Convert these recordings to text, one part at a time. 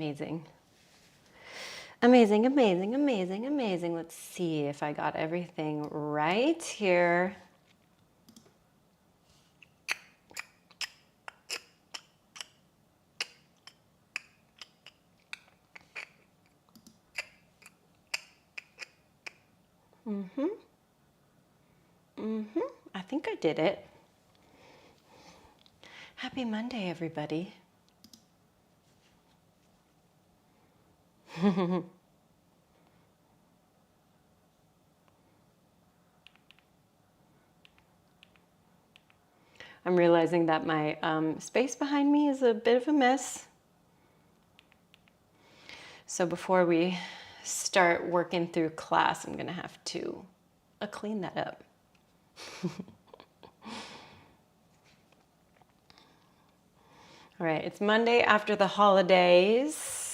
Amazing. Amazing, amazing, amazing, amazing. Let's see if I got everything right here. I think I did it. Happy Monday, everybody. I'm realizing that my space behind me is a bit of a mess. So before we start working through class, I'm gonna have to clean that up. All right, it's Monday after the holidays.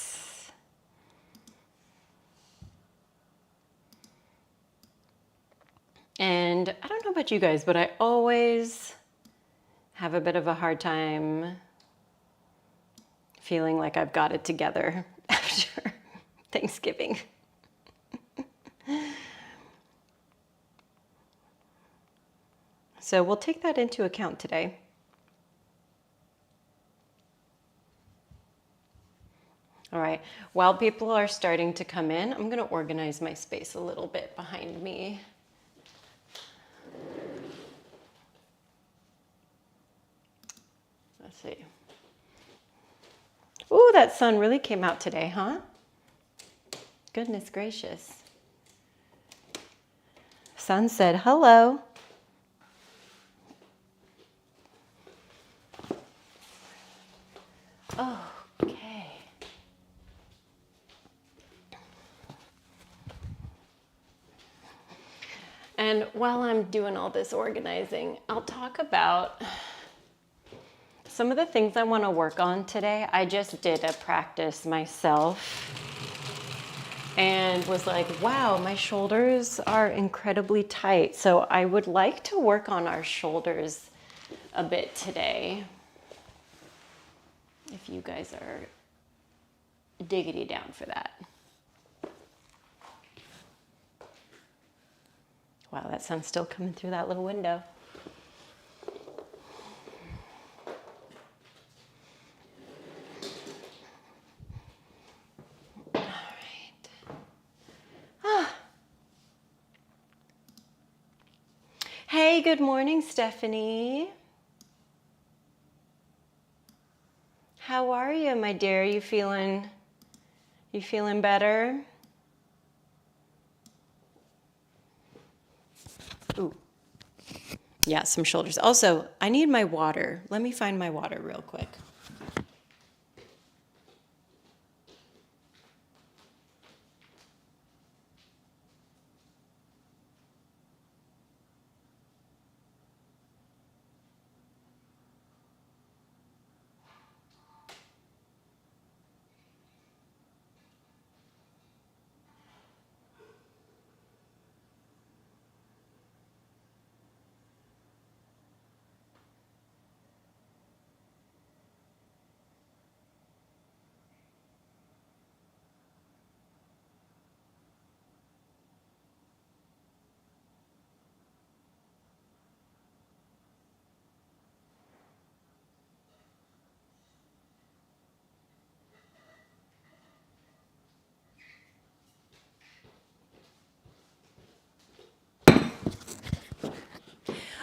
And I don't know about you guys, but I always have a bit of a hard time feeling like I've got it together after Thanksgiving. So we'll take that into account today. All right, while people are starting to come in, I'm gonna organize my space a little bit behind me. Let's see. Ooh, that sun really came out today, huh? Goodness gracious. Sun said hello. Okay. And while I'm doing all this organizing, I'll talk about some of the things I want to work on today. I just did a practice myself and was like, wow, my shoulders are incredibly tight. So I would like to work on our shoulders a bit today. If you guys are diggity down for that. Wow, that sun's still coming through that little window. All right. Hey, good morning, Stephanie. How are you, my dear? You feeling better? Ooh. Yeah, some shoulders. Also, I need my water. Let me find my water real quick.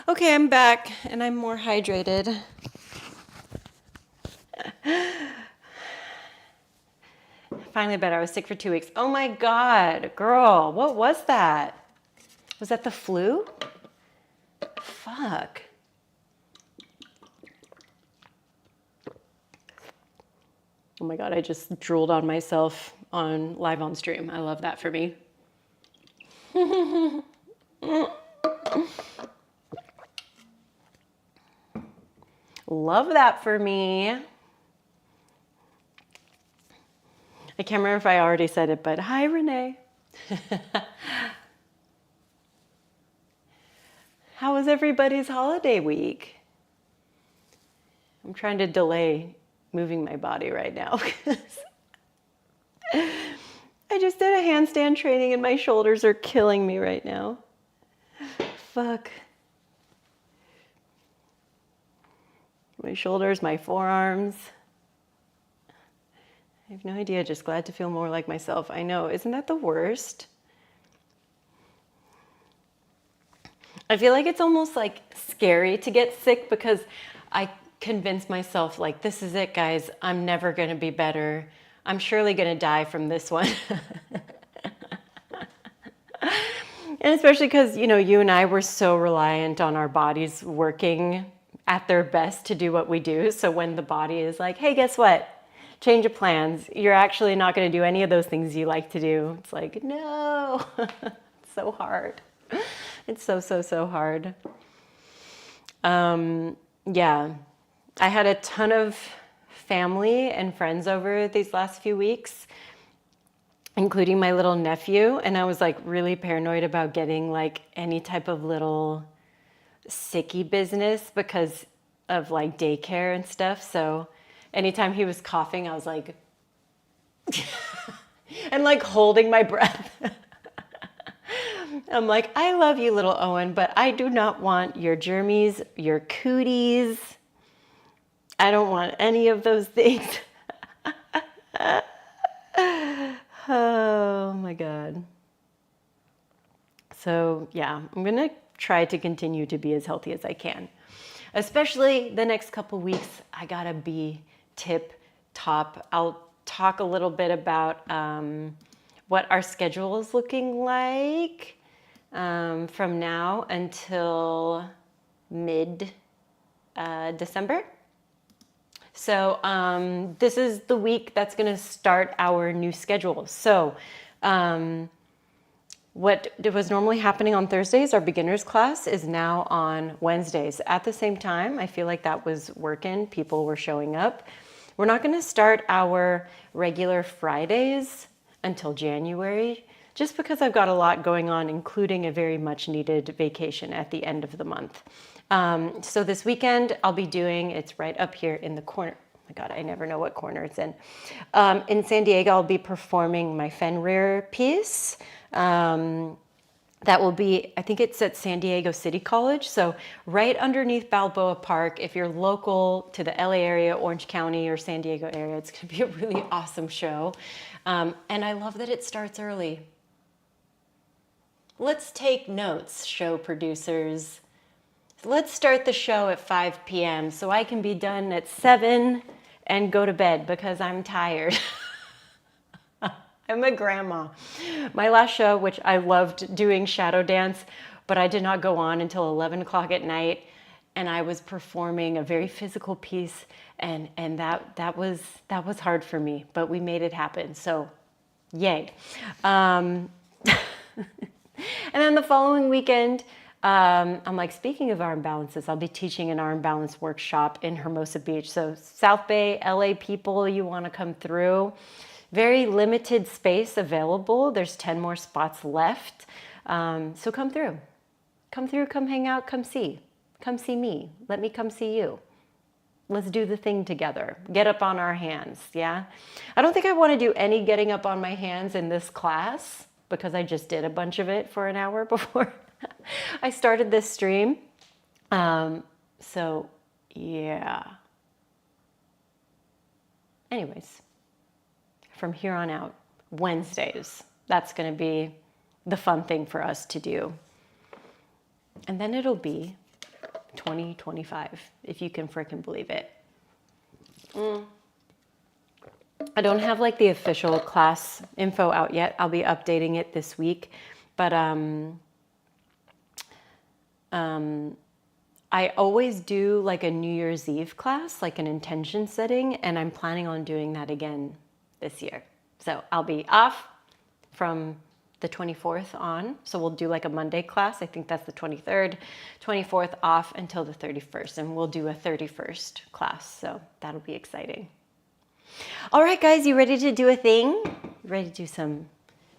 Okay, I'm back and I'm more hydrated. Finally better. I was sick for 2 weeks. Oh my God, girl, what was that? Was that the flu? Fuck. Oh my God, I just drooled on myself on live on stream. I love that for me. Love that for me. I can't remember if I already said it, but hi, Renee. How was everybody's holiday week? I'm trying to delay moving my body right now. I just did a handstand training and my shoulders are killing me right now. Fuck. My shoulders, my forearms. I have no idea, just glad to feel more like myself. I know, isn't that the worst? I feel like it's almost like scary to get sick because I convince myself like, this is it, guys. I'm never going to be better. I'm surely going to die from this one. And especially because, you know, you and I were so reliant on our bodies working at their best to do what we do. So when the body is like, hey, guess what? Change of plans. You're actually not going to do any of those things you like to do. It's like, no, it's so hard. It's so hard. Yeah, I had a ton of family and friends over these last few weeks, including my little nephew. And I was like really paranoid about getting like any type of little sicky business because of like daycare and stuff. So anytime he was coughing, I was like, and like holding my breath. I'm like, I love you, little Owen, but I do not want your germies, your cooties. I don't want any of those things. Oh my God. So yeah, I'm going to try to continue to be as healthy as I can. Especially the next couple weeks, I got to be tip top. I'll talk a little bit about what our schedule is looking like from now until mid-December. So this is the week that's going to start our new schedule. So what was normally happening on Thursdays, our beginners class, is now on Wednesdays. At the same time, I feel like that was working. People were showing up. We're not going to start our regular Fridays until January, just because I've got a lot going on, including a very much needed vacation at the end of the month. So this weekend I'll be doing, it's right up here in the corner. Oh my God, I never know what corner it's in. In San Diego, I'll be performing my Fenrir piece. That will be, I think it's at San Diego City College. So right underneath Balboa Park, if you're local to the LA area, Orange County, or San Diego area, it's going to be a really awesome show. And I love that it starts early. Let's take notes, show producers. Let's start the show at 5 p.m. so I can be done at 7 and go to bed because I'm tired. I'm a grandma. My last show, which I loved doing shadow dance, but I did not go on until 11 o'clock at night. And I was performing a very physical piece, and that was hard for me, but we made it happen. So yay. And then the following weekend, I'm like, speaking of arm balances, I'll be teaching an arm balance workshop in Hermosa Beach. So South Bay, LA people, you want to come through. Very limited space available. There's 10 more spots left. So come through. Come through, come hang out, come see. Come see me. Let me come see you. Let's do the thing together. Get up on our hands, yeah? I don't think I want to do any getting up on my hands in this class because I just did a bunch of it for an hour before I started this stream. So, yeah. Anyways, from here on out, Wednesdays, that's going to be the fun thing for us to do. And then it'll be 2025, if you can frickin' believe it. I don't have like the official class info out yet. I'll be updating it this week. But I always do like a New Year's Eve class, like an intention setting, and I'm planning on doing that again this year. So I'll be off from the 24th on. So we'll do like a Monday class. I think that's the 23rd, 24th off until the 31st. And we'll do a 31st class. So that'll be exciting. All right, guys, you ready to do a thing? You ready to do some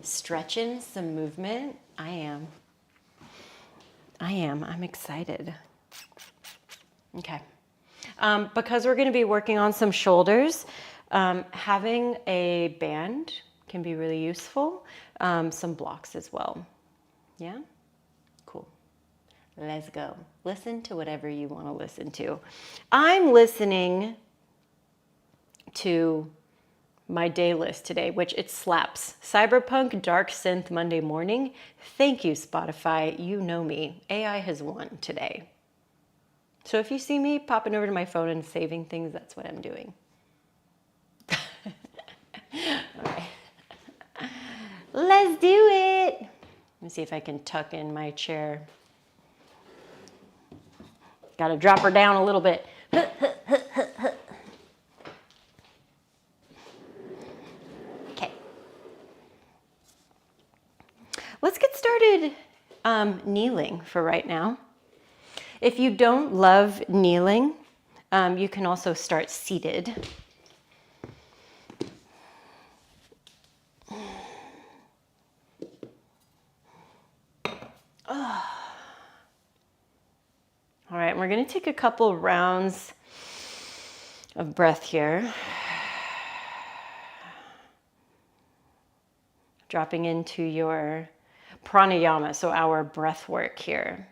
stretching, some movement? I am. I'm excited. Okay. Because we're going to be working on some shoulders, having a band can be really useful. Some blocks as well. Yeah? Cool. Let's go. Listen to whatever you want to listen to. I'm listening to my day list today, which it slaps. Cyberpunk Dark Synth Monday morning. Thank you, Spotify. You know me. AI has won today. So if you see me popping over to my phone and saving things, that's what I'm doing. All right. Let's do it. Let me see if I can tuck in my chair. Got to drop her down a little bit. Okay. Let's get started kneeling for right now. If you don't love kneeling, you can also start seated. All right, we're going to take a couple rounds of breath here. Dropping into your pranayama, so our breath work here.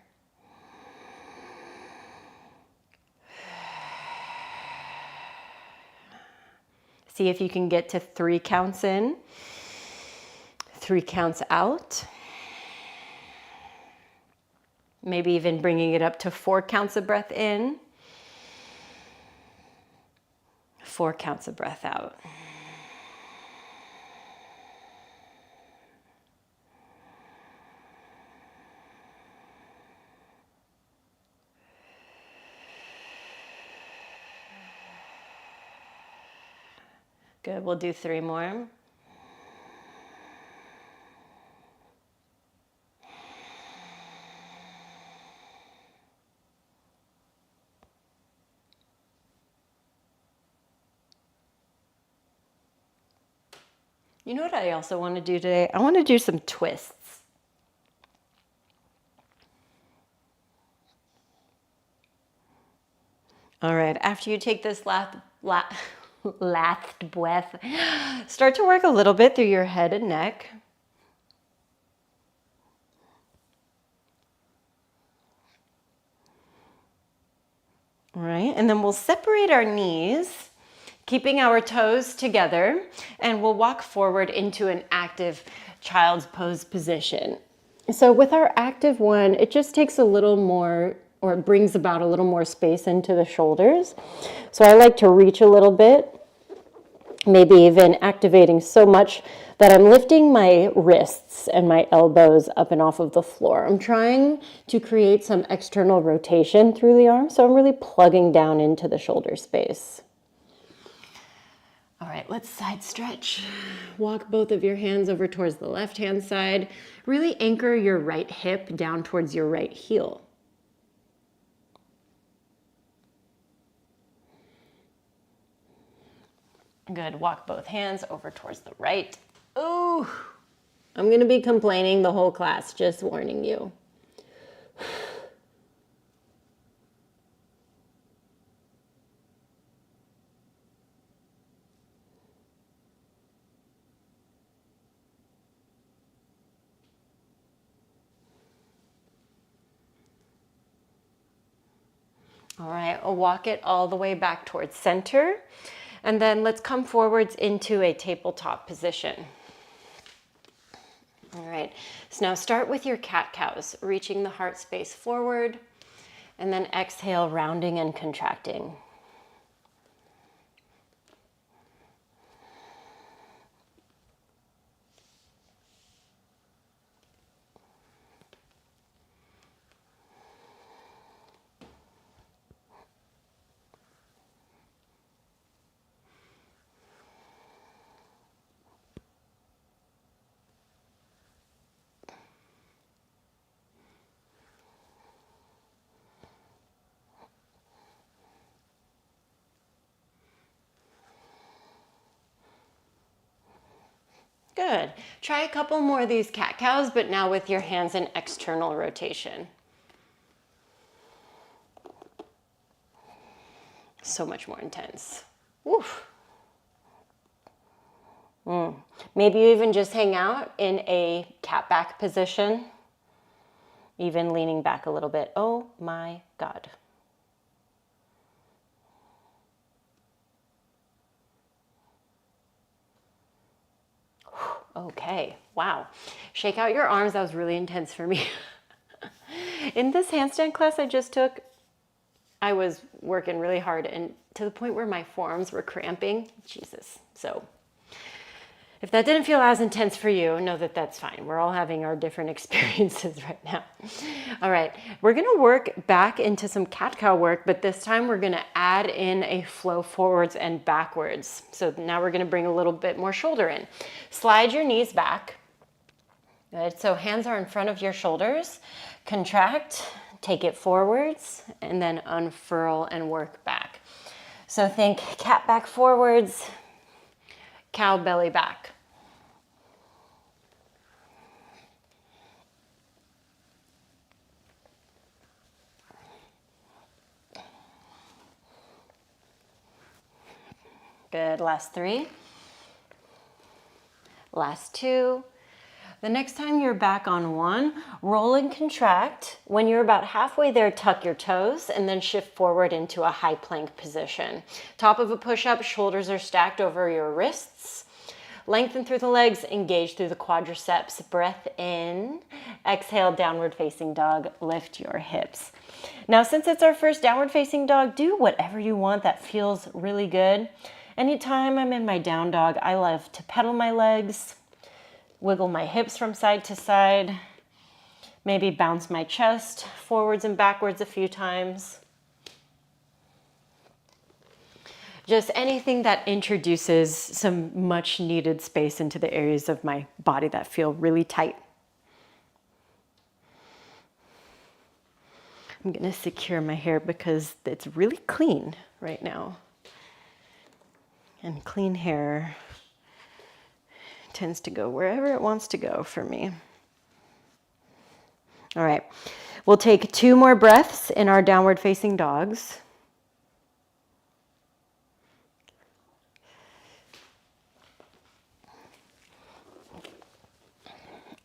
See if you can get to 3 counts in, 3 counts out. Maybe even bringing it up to 4 counts of breath in, 4 counts of breath out. Good, we'll do 3 more. You know what I also want to do today? I want to do some twists. All right, after you take this last breath, start to work a little bit through your head and neck. All right, and then we'll separate our knees, keeping our toes together, and we'll walk forward into an active child's pose position. So with our active one, it just takes a little more, or it brings about a little more space into the shoulders. So I like to reach a little bit, maybe even activating so much that I'm lifting my wrists and my elbows up and off of the floor. I'm trying to create some external rotation through the arm, so I'm really plugging down into the shoulder space. All right, let's side stretch. Walk both of your hands over towards the left-hand side. Really anchor your right hip down towards your right heel. Good, walk both hands over towards the right. Ooh, I'm gonna be complaining the whole class, just warning you. All right, I'll walk it all the way back towards center. And then let's come forwards into a tabletop position. All right, so now start with your cat-cows, reaching the heart space forward, and then exhale, rounding and contracting. Good. Try a couple more of these cat-cows, but now with your hands in external rotation. So much more intense. Woof. Maybe you even just hang out in a cat back position, even leaning back a little bit. Oh my God. Okay, wow. Shake out your arms. That was really intense for me. In this handstand class I just took, I was working really hard and to the point where my forearms were cramping. Jesus. So if that didn't feel as intense for you, know that that's fine. We're all having our different experiences right now. All right, we're gonna work back into some cat-cow work, but this time we're gonna add in a flow forwards and backwards. So now we're gonna bring a little bit more shoulder in. Slide your knees back. Good, so hands are in front of your shoulders. Contract, take it forwards, and then unfurl and work back. So think cat back forwards, cow belly back. Good, last 3. Last 2. The next time you're back on 1, roll and contract. When you're about halfway there, tuck your toes and then shift forward into a high plank position. Top of a push-up, shoulders are stacked over your wrists. Lengthen through the legs, engage through the quadriceps. Breath in, exhale, downward facing dog, lift your hips. Now, since it's our first downward facing dog, do whatever you want that feels really good. Anytime I'm in my down dog, I love to pedal my legs, wiggle my hips from side to side, maybe bounce my chest forwards and backwards a few times. Just anything that introduces some much needed space into the areas of my body that feel really tight. I'm gonna secure my hair because it's really clean right now. And clean hair tends to go wherever it wants to go for me. All right, we'll take 2 more breaths in our downward facing dogs.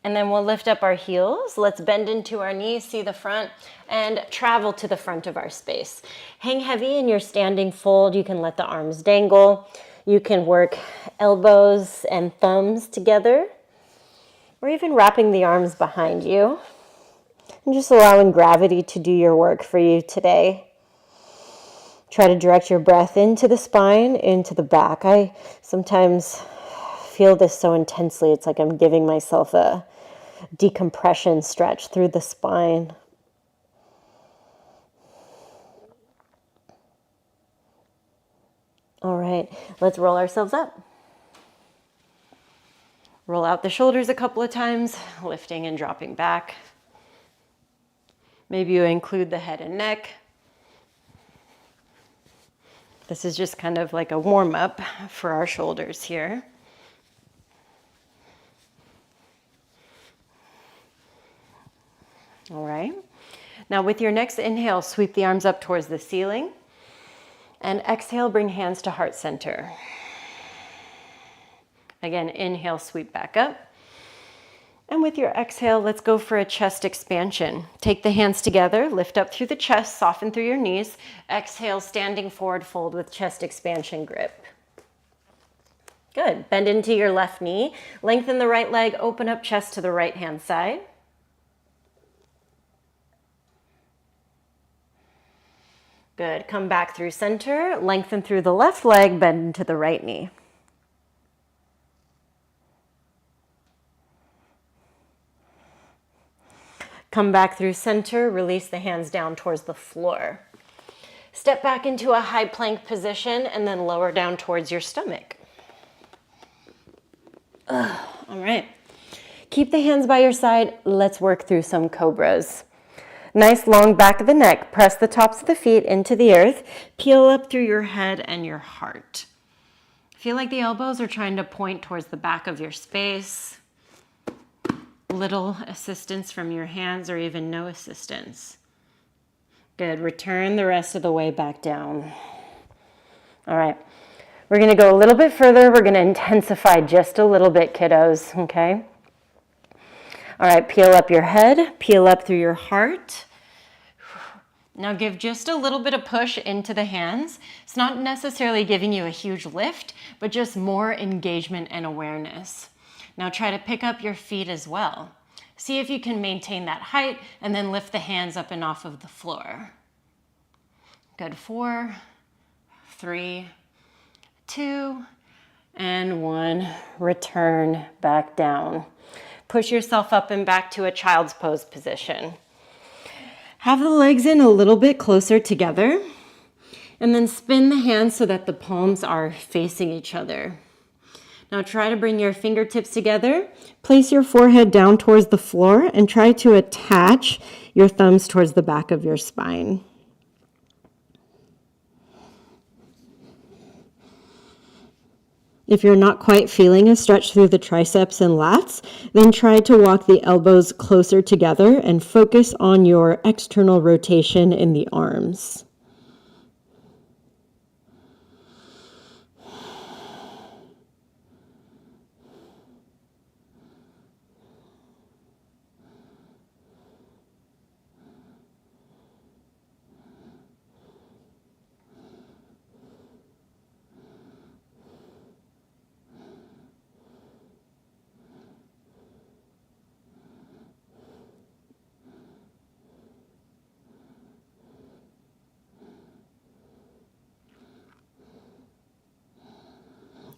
And then we'll lift up our heels. Let's bend into our knees, see the front, and travel to the front of our space. Hang heavy in your standing fold. You can let the arms dangle. You can work elbows and thumbs together, or even wrapping the arms behind you. And just allowing gravity to do your work for you today. Try to direct your breath into the spine, into the back. I sometimes feel this so intensely. It's like I'm giving myself a decompression stretch through the spine. All right, let's roll ourselves up. Roll out the shoulders a couple of times, lifting and dropping back. Maybe you include the head and neck. This is just kind of like a warm-up for our shoulders here. All right. Now with your next inhale, sweep the arms up towards the ceiling. And exhale, bring hands to heart center. Again, inhale, sweep back up. And with your exhale, let's go for a chest expansion. Take the hands together, lift up through the chest, soften through your knees. Exhale, standing forward fold with chest expansion grip. Good. Bend into your left knee. Lengthen the right leg, open up chest to the right hand side. Good. Come back through center, lengthen through the left leg, bend into the right knee. Come back through center, release the hands down towards the floor. Step back into a high plank position and then lower down towards your stomach. All right. Keep the hands by your side. Let's work through some cobras. Nice long back of the neck. Press the tops of the feet into the earth. Peel up through your head and your heart. Feel like the elbows are trying to point towards the back of your space. Little assistance from your hands or even no assistance. Good. Return the rest of the way back down. All right. We're gonna go a little bit further. We're gonna intensify just a little bit, kiddos, okay? All right, peel up your head, peel up through your heart. Now give just a little bit of push into the hands. It's not necessarily giving you a huge lift, but just more engagement and awareness. Now try to pick up your feet as well. See if you can maintain that height and then lift the hands up and off of the floor. Good, 4, 3, 2, and 1. Return back down. Push yourself up and back to a child's pose position. Have the legs in a little bit closer together, and then spin the hands so that the palms are facing each other. Now try to bring your fingertips together, place your forehead down towards the floor, and try to attach your thumbs towards the back of your spine. If you're not quite feeling a stretch through the triceps and lats, then try to walk the elbows closer together and focus on your external rotation in the arms.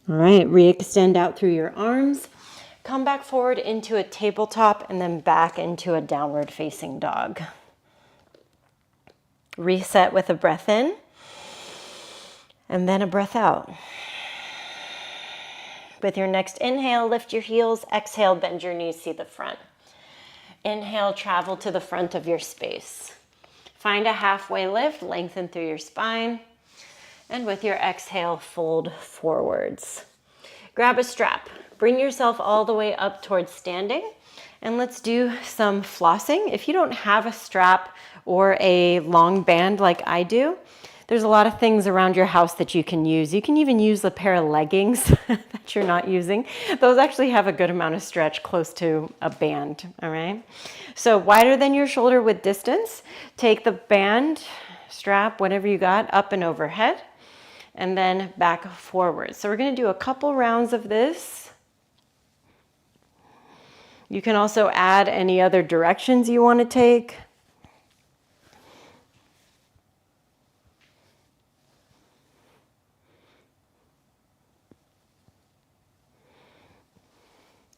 All right, re-extend out through your arms. Come back forward into a tabletop and then back into a downward facing dog. Reset with a breath in and then a breath out. With your next inhale, lift your heels. Exhale, bend your knees, see the front. Inhale, travel to the front of your space. Find a halfway lift, lengthen through your spine. And with your exhale, fold forwards. Grab a strap. Bring yourself all the way up towards standing. And let's do some flossing. If you don't have a strap or a long band like I do, there's a lot of things around your house that you can use. You can even use a pair of leggings that you're not using. Those actually have a good amount of stretch close to a band, all right? So wider than your shoulder with distance. Take the band, strap, whatever you got, up and overhead. And then back forward. So we're going to do a couple rounds of this. You can also add any other directions you want to take.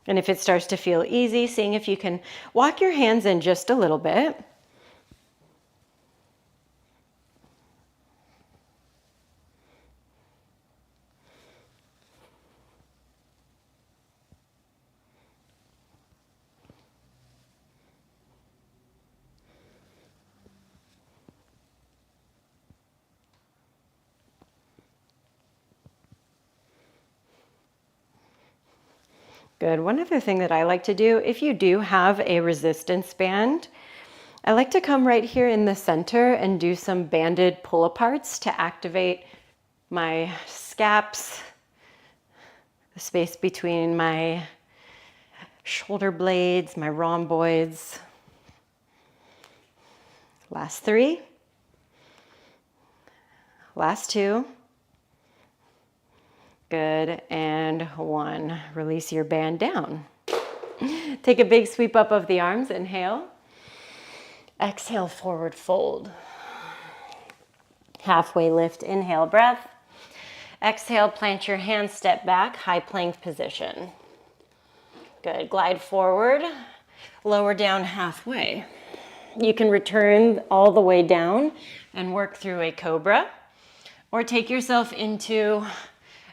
And if it starts to feel easy, seeing if you can walk your hands in just a little bit. Good. One other thing that I like to do, if you do have a resistance band, I like to come right here in the center and do some banded pull aparts to activate my scaps, the space between my shoulder blades, my rhomboids. Last 3. Last 2. Good, and 1. Release your band down. Take a big sweep up of the arms, inhale. Exhale, forward fold. Halfway lift, inhale, breath. Exhale, plant your hands, step back, high plank position. Good, glide forward, lower down halfway. You can return all the way down and work through a cobra, or take yourself into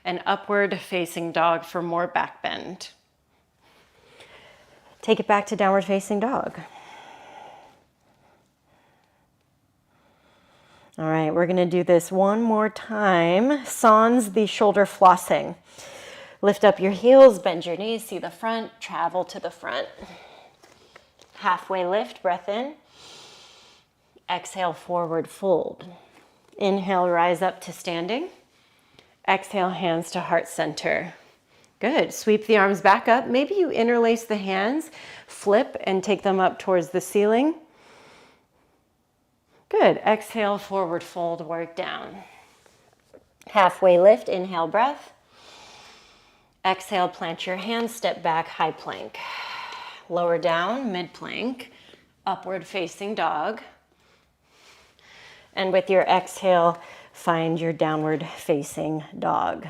an upward facing dog for more back bend. Take it back to downward facing dog. All right, we're gonna do this one more time. Sans the shoulder flossing. Lift up your heels, bend your knees, see the front, travel to the front. Halfway lift, breath in. Exhale, forward fold. Inhale, rise up to standing. Exhale, hands to heart center. Good. Sweep the arms back up. Maybe you interlace the hands, flip and take them up towards the ceiling. Good. Exhale, forward fold, work down. Halfway lift, inhale, breath. Exhale, plant your hands, step back, high plank. Lower down, mid plank, upward facing dog. And with your exhale, find your downward facing dog.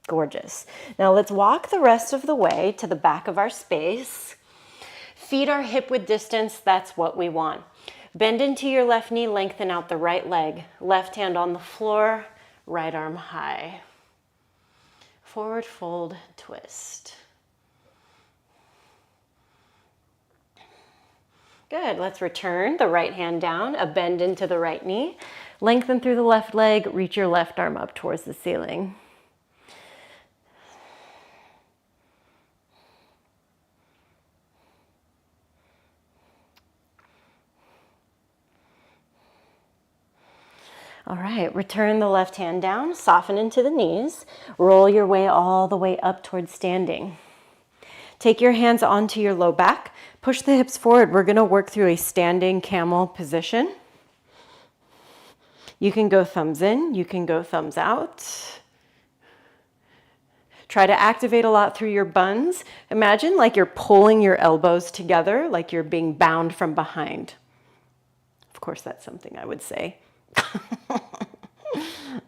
Gorgeous. Now let's walk the rest of the way to the back of our space. Feet are hip width distance, that's what we want. Bend into your left knee, lengthen out the right leg. Left hand on the floor, right arm high. Forward fold, twist. Good, let's return the right hand down, a bend into the right knee. Lengthen through the left leg, reach your left arm up towards the ceiling. All right, return the left hand down, soften into the knees, roll your way all the way up towards standing. Take your hands onto your low back, push the hips forward. We're gonna work through a standing camel position. You can go thumbs in, you can go thumbs out. Try to activate a lot through your buns. Imagine like you're pulling your elbows together, like you're being bound from behind. Of course, that's something I would say.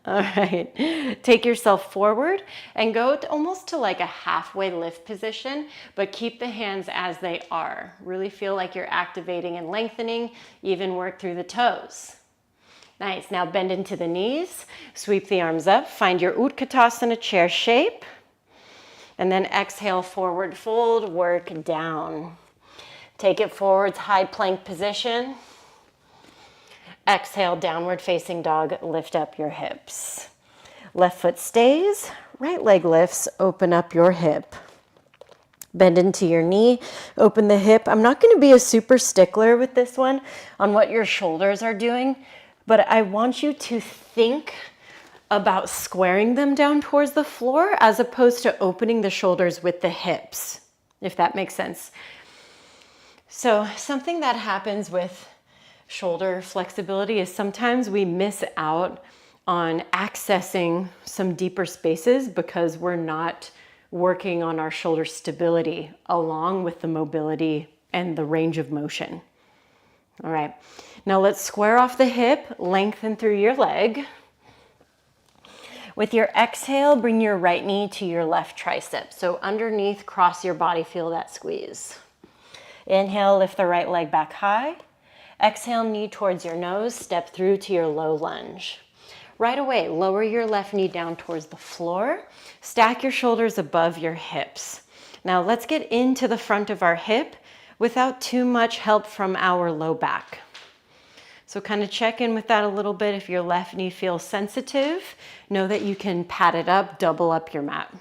All right, take yourself forward and go almost to like a halfway lift position, but keep the hands as they are. Really feel like you're activating and lengthening, even work through the toes. Nice, now bend into the knees, sweep the arms up, find your Utkatasana chair shape, and then exhale, forward fold, work down. Take it forwards, high plank position. Exhale, downward facing dog, lift up your hips. Left foot stays, right leg lifts, open up your hip. Bend into your knee, open the hip. I'm not gonna be a super stickler with this one on what your shoulders are doing, but I want you to think about squaring them down towards the floor as opposed to opening the shoulders with the hips, if that makes sense. So something that happens with shoulder flexibility is sometimes we miss out on accessing some deeper spaces because we're not working on our shoulder stability along with the mobility and the range of motion. All right, now let's square off the hip, lengthen through your leg. With your exhale, bring your right knee to your left tricep. So underneath, cross your body, feel that squeeze. Inhale, lift the right leg back high. Exhale, knee towards your nose, step through to your low lunge. Right away, lower your left knee down towards the floor. Stack your shoulders above your hips. Now let's get into the front of our hip without too much help from our low back. So kind of check in with that a little bit. If your left knee feels sensitive, know that you can pat it up, double up your mat.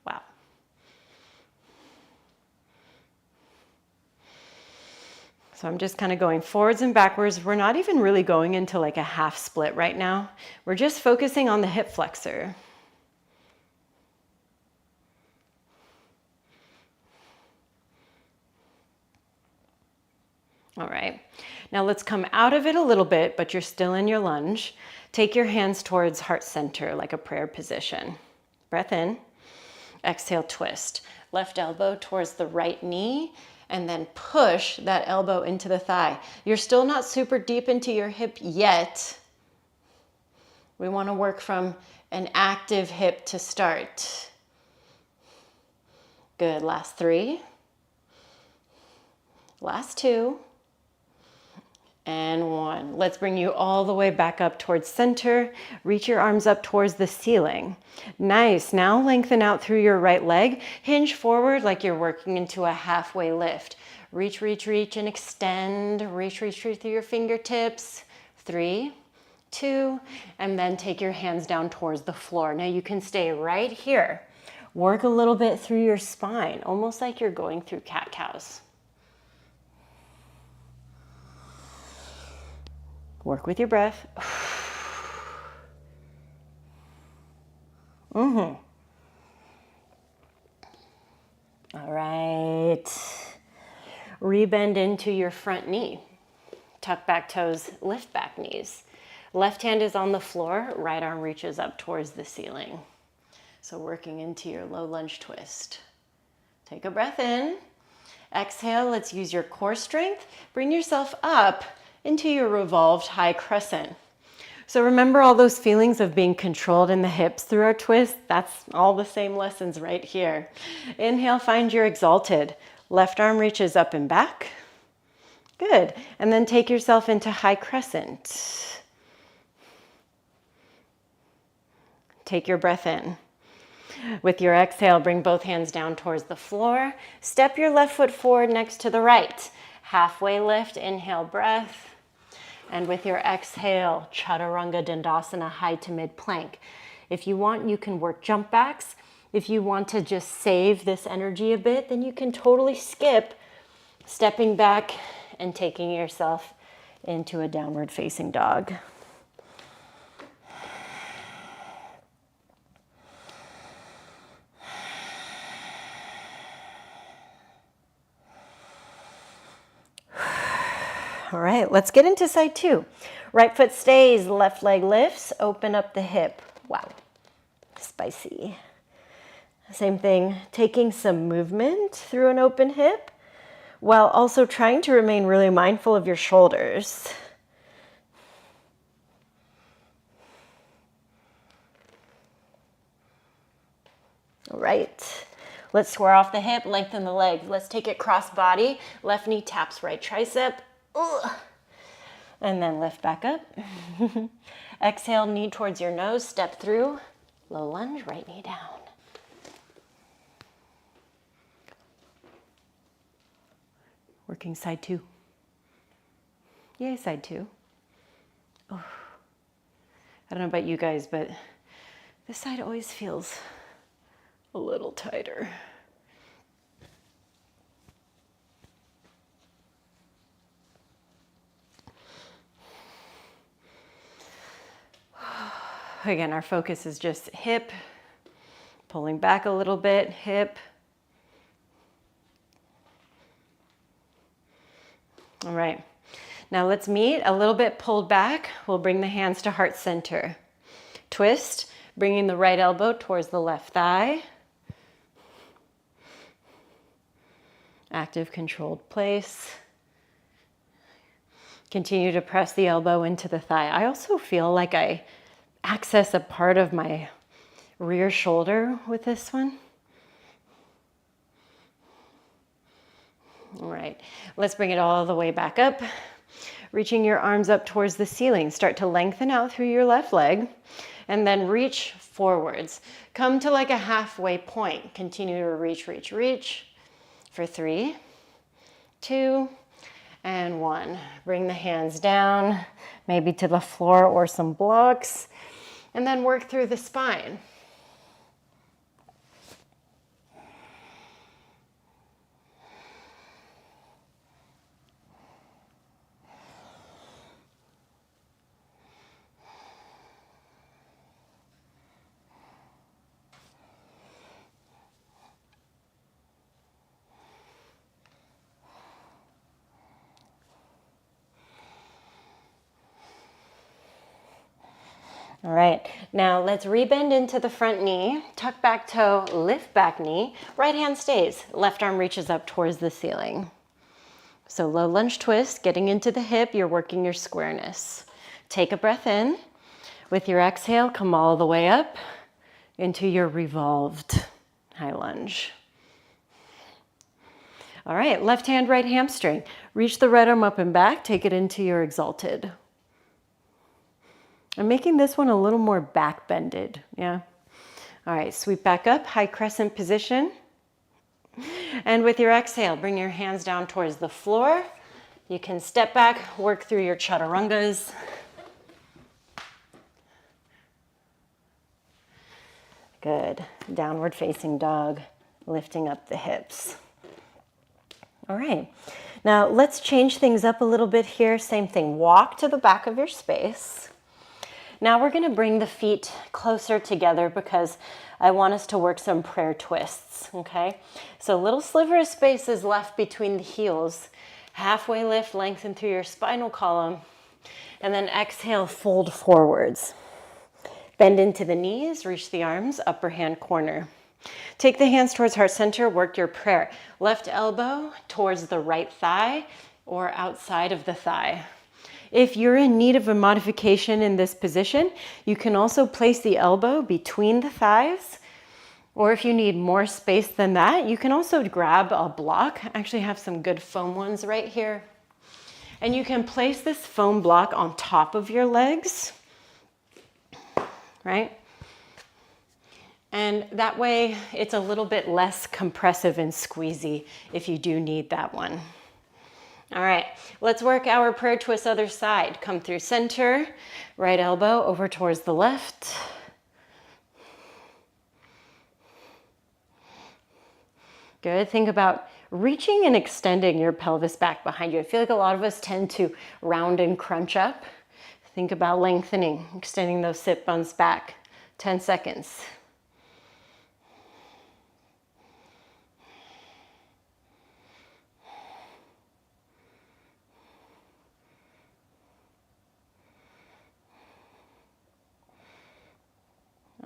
Wow. So I'm just kind of going forwards and backwards. We're not even really going into like a half split right now. We're just focusing on the hip flexor. All right, now let's come out of it a little bit, but you're still in your lunge. Take your hands towards heart center, like a prayer position. Breath in, exhale, twist. Left elbow towards the right knee, and then push that elbow into the thigh. You're still not super deep into your hip yet. We want to work from an active hip to start. Good, last 3. Last 2. And 1. Let's bring you all the way back up towards center. Reach your arms up towards the ceiling. Nice. Now lengthen out through your right leg. Hinge forward like you're working into a halfway lift. Reach, reach, reach, and extend. Reach, reach, reach through your fingertips. 3, 2, and then take your hands down towards the floor. Now you can stay right here. Work a little bit through your spine, almost like you're going through cat-cows. Work with your breath. All right. Rebend into your front knee. Tuck back toes, lift back knees. Left hand is on the floor, right arm reaches up towards the ceiling. So working into your low lunge twist. Take a breath in. Exhale, let's use your core strength. Bring yourself up into your revolved high crescent. So remember all those feelings of being controlled in the hips through our twist? That's all the same lessons right here. Inhale, find your exalted. Left arm reaches up and back. Good. And then take yourself into high crescent. Take your breath in. With your exhale, bring both hands down towards the floor. Step your left foot forward next to the right. Halfway lift, inhale, breath. And with your exhale, Chaturanga Dandasana, high to mid plank. If you want, you can work jump backs. If you want to just save this energy a bit, then you can totally skip stepping back and taking yourself into a downward facing dog. All right, let's get into side two. Right foot stays, left leg lifts, open up the hip. Wow, spicy. Same thing, taking some movement through an open hip while also trying to remain really mindful of your shoulders. All right, let's square off the hip, lengthen the leg. Let's take it cross body, left knee taps right tricep. Ugh. And then lift back up. Exhale, knee towards your nose, step through. Low lunge, right knee down. Working side two. Yay, side two. Oh. I don't know about you guys, but this side always feels a little tighter. Again, our focus is just hip, pulling back a little bit, hip. All right, now let's meet a little bit pulled back. We'll bring the hands to heart center. Twist, bringing the right elbow towards the left thigh. Active, controlled place. Continue to press the elbow into the thigh. I also feel like I access a part of my rear shoulder with this one. All right, let's bring it all the way back up. Reaching your arms up towards the ceiling. Start to lengthen out through your left leg and then reach forwards. Come to like a halfway point. Continue to reach, reach, reach for 3, 2, and 1. Bring the hands down, maybe to the floor or some blocks. And then work through the spine. All right, now let's rebend into the front knee, tuck back toe, lift back knee, right hand stays, left arm reaches up towards the ceiling. So low lunge twist, getting into the hip, you're working your squareness. Take a breath in. With your exhale, come all the way up into your revolved high lunge. All right, left hand, right hamstring. Reach the right arm up and back, take it into your exalted. I'm making this one a little more back bended, yeah? All right, sweep back up, high crescent position. And with your exhale, bring your hands down towards the floor. You can step back, work through your chaturangas. Good, downward facing dog, lifting up the hips. All right, now let's change things up a little bit here. Same thing, walk to the back of your space. Now we're gonna bring the feet closer together because I want us to work some prayer twists, okay? So a little sliver of space is left between the heels. Halfway lift, lengthen through your spinal column, and then exhale, fold forwards. Bend into the knees, reach the arms, upper hand corner. Take the hands towards heart center, work your prayer. Left elbow towards the right thigh or outside of the thigh. If you're in need of a modification in this position, you can also place the elbow between the thighs, or if you need more space than that, you can also grab a block. I actually have some good foam ones right here. And you can place this foam block on top of your legs, right? And that way it's a little bit less compressive and squeezy if you do need that one. All right, let's work our prayer twist other side. Come through center, right elbow over towards the left. Good, think about reaching and extending your pelvis back behind you. I feel like a lot of us tend to round and crunch up. Think about lengthening, extending those sit bones back. 10 seconds.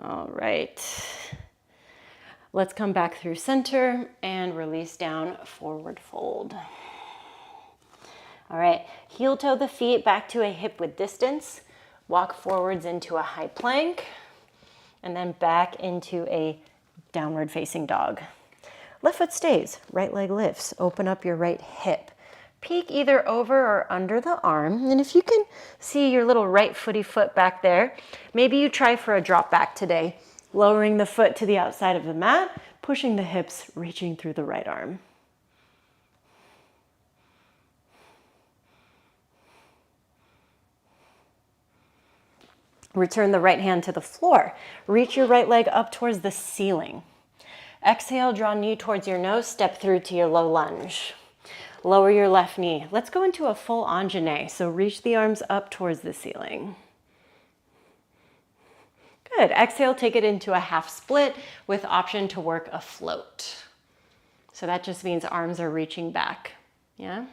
All right. Let's come back through center and release down, forward fold. All right, heel toe the feet back to a hip width distance. Walk forwards into a high plank and then back into a downward facing dog. Left foot stays, right leg lifts. Open up your right hip. Peek either over or under the arm. And if you can see your little right footy foot back there, maybe you try for a drop back today. Lowering the foot to the outside of the mat, pushing the hips, reaching through the right arm. Return the right hand to the floor. Reach your right leg up towards the ceiling. Exhale, draw knee towards your nose, step through to your low lunge. Lower your left knee. Let's go into a full Anjane. So reach the arms up towards the ceiling. Good, exhale, take it into a half split with option to work a float. So that just means arms are reaching back, yeah?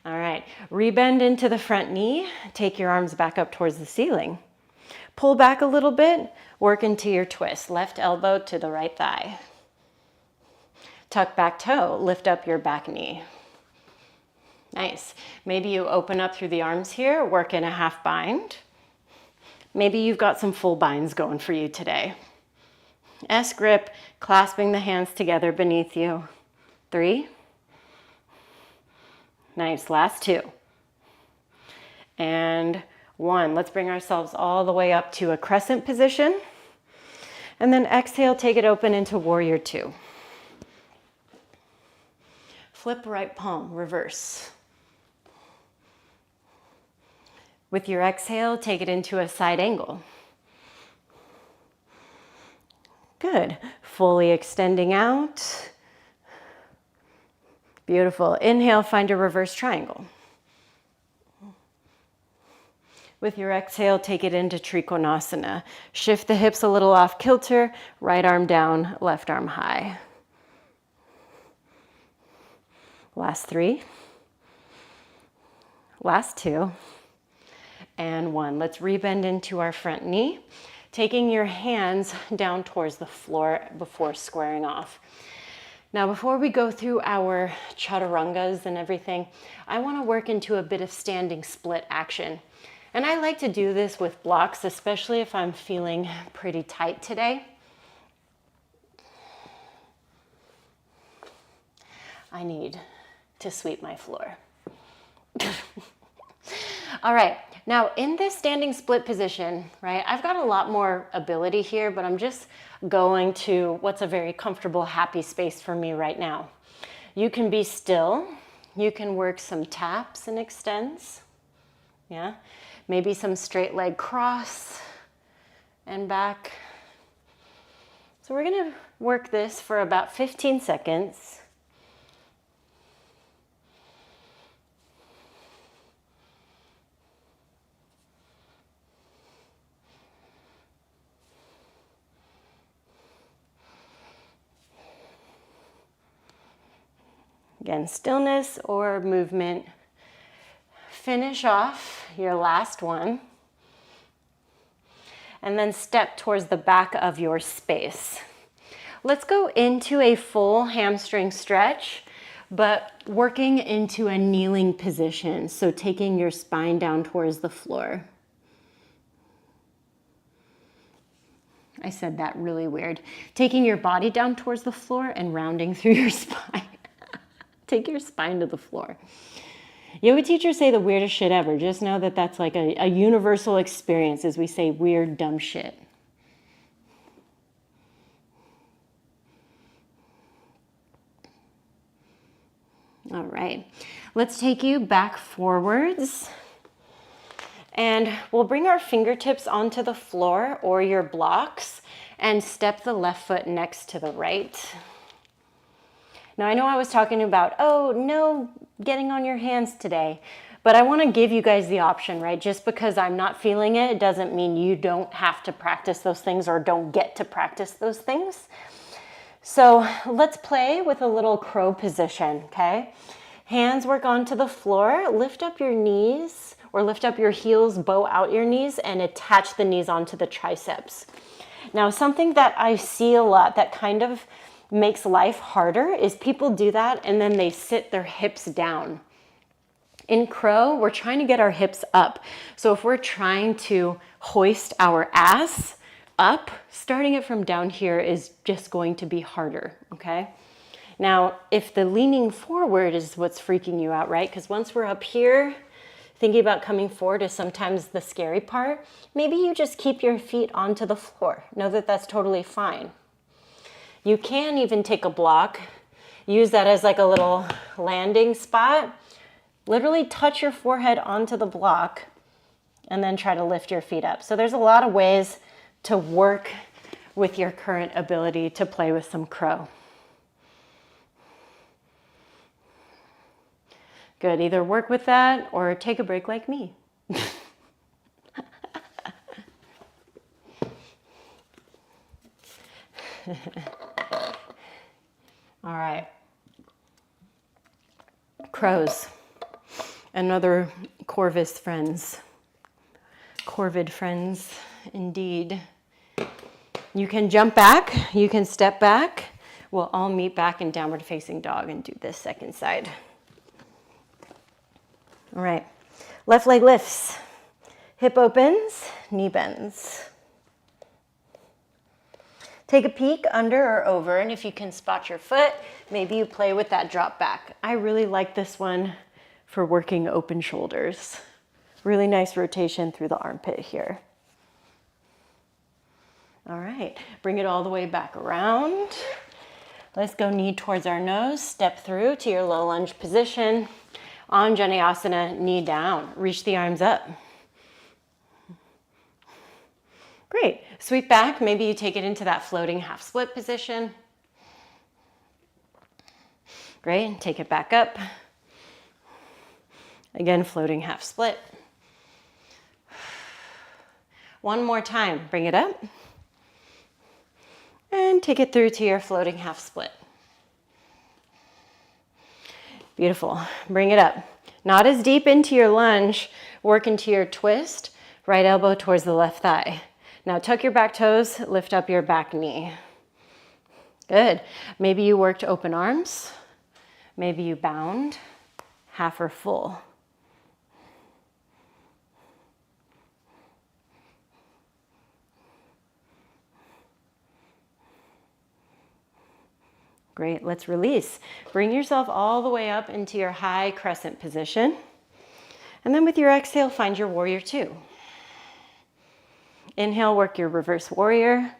All right, rebend into the front knee, take your arms back up towards the ceiling. Pull back a little bit, work into your twist, left elbow to the right thigh. Tuck back toe, lift up your back knee. Nice, maybe you open up through the arms here, work in a half bind. Maybe you've got some full binds going for you today. S grip, clasping the hands together beneath you. 3. Nice, last 2. And 1. Let's bring ourselves all the way up to a crescent position. And then exhale, take it open into warrior 2. Flip right palm, reverse. With your exhale, take it into a side angle. Good. Fully extending out. Beautiful. Inhale, find a reverse triangle. With your exhale, take it into Trikonasana. Shift the hips a little off kilter, right arm down, left arm high. Last 3. Last 2. And 1. Let's rebend into our front knee, taking your hands down towards the floor before squaring off. Now, before we go through our chaturangas and everything, I want to work into a bit of standing split action. And I like to do this with blocks, especially if I'm feeling pretty tight today. I need to sweep my floor. All right, now in this standing split position, right, I've got a lot more ability here, but I'm just going to what's a very comfortable, happy space for me right now. You can be still. You can work some taps and extends. Yeah, maybe some straight leg cross and back. So we're gonna work this for about 15 seconds. Again, stillness or movement. Finish off your last one. And then step towards the back of your space. Let's go into a full hamstring stretch, but working into a kneeling position. So taking your spine down towards the floor. I said that really weird. Taking your body down towards the floor and rounding through your spine. Take your spine to the floor. Yoga teachers say the weirdest shit ever. Just know that that's like a universal experience as we say weird, dumb shit. All right, let's take you back forwards. And we'll bring our fingertips onto the floor or your blocks and step the left foot next to the right. Now I know I was talking about, oh, no getting on your hands today, but I want to give you guys the option, right? Just because I'm not feeling it, it doesn't mean you don't have to practice those things or don't get to practice those things. So let's play with a little crow position, okay? Hands work onto the floor, lift up your knees or lift up your heels, bow out your knees and attach the knees onto the triceps. Now something that I see a lot that kind of makes life harder is people do that and then they sit their hips down. In crow, we're trying to get our hips up. So if we're trying to hoist our ass up, starting it from down here is just going to be harder, okay? Now, if the leaning forward is what's freaking you out, right? Because once we're up here, thinking about coming forward is sometimes the scary part. Maybe you just keep your feet onto the floor. Know that that's totally fine. You can even take a block, use that as like a little landing spot, literally touch your forehead onto the block and then try to lift your feet up. So there's a lot of ways to work with your current ability to play with some crow. Good, either work with that or take a break like me. All right. Crows, another Corvus friends. Corvid friends, indeed. You can jump back, you can step back. We'll all meet back in downward facing dog and do this second side. All right, left leg lifts, hip opens, knee bends. Take a peek under or over, and if you can spot your foot, maybe you play with that drop back. I really like this one for working open shoulders. Really nice rotation through the armpit here. All right, bring it all the way back around. Let's go knee towards our nose, step through to your low lunge position. Anjaneyasana, knee down, reach the arms up. Great, sweep back, maybe you take it into that floating half split position. Great, take it back up. Again, floating half split. One more time, bring it up. And take it through to your floating half split. Beautiful, bring it up. Not as deep into your lunge, work into your twist, right elbow towards the left thigh. Now tuck your back toes, lift up your back knee. Good. Maybe you worked open arms. Maybe you bound, half or full. Great, let's release. Bring yourself all the way up into your high crescent position. And then with your exhale, find your warrior two. Inhale, work your reverse warrior.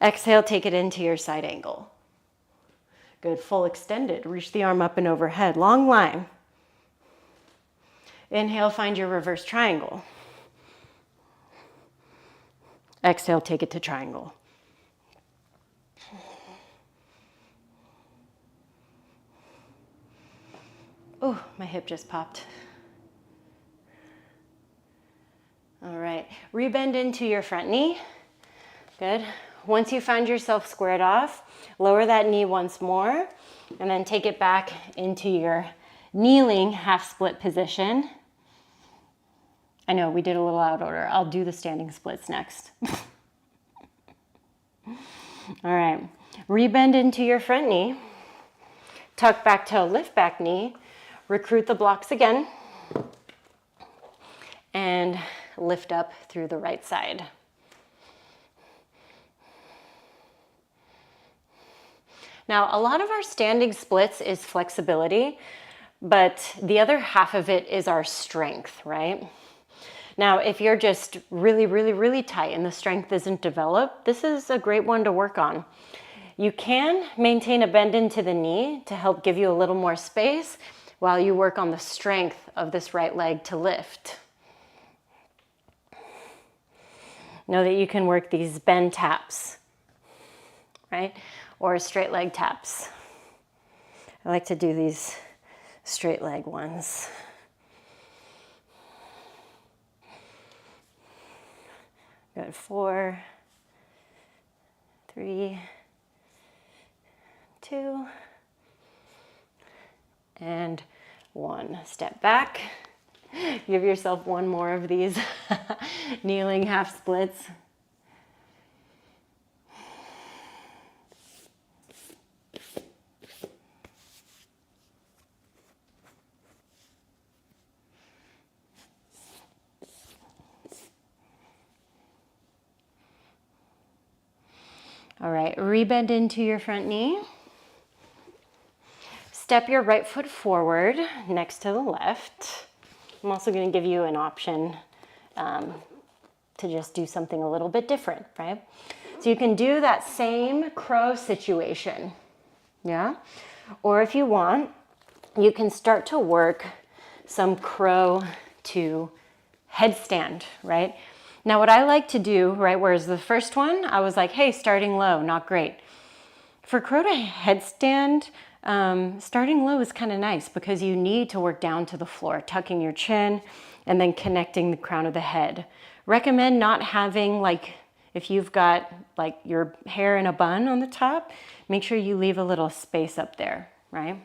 Exhale, take it into your side angle. Good, full extended. Reach the arm up and overhead, long line. Inhale, find your reverse triangle. Exhale, take it to triangle. Oh, my hip just popped. All right, rebend into your front knee. Good. Once you find yourself squared off, lower that knee once more, and then take it back into your kneeling half split position. I know we did a little out order. I'll do the standing splits next. All right, rebend into your front knee, tuck back toe, lift back knee, recruit the blocks again, and lift up through the right side. Now, a lot of our standing splits is flexibility, but the other half of it is our strength, right? Now, if you're just really, really, really tight and the strength isn't developed, this is a great one to work on. You can maintain a bend into the knee to help give you a little more space while you work on the strength of this right leg to lift. Know that you can work these bend taps, right? Or straight leg taps. I like to do these straight leg ones. Good, 4, 3, 2, and 1. Step back. Give yourself one more of these kneeling half splits. All right, rebend into your front knee. Step your right foot forward next to the left. I'm also going to give you an option to just do something a little bit different, right? So you can do that same crow situation, yeah? Or if you want, you can start to work some crow to headstand, right? Now what I like to do, right, whereas the first one, I was like, hey, starting low, not great. For crow to headstand, starting low is kind of nice because you need to work down to the floor, tucking your chin and then connecting the crown of the head. Recommend not having, like, if you've got like your hair in a bun on the top, make sure you leave a little space up there, right?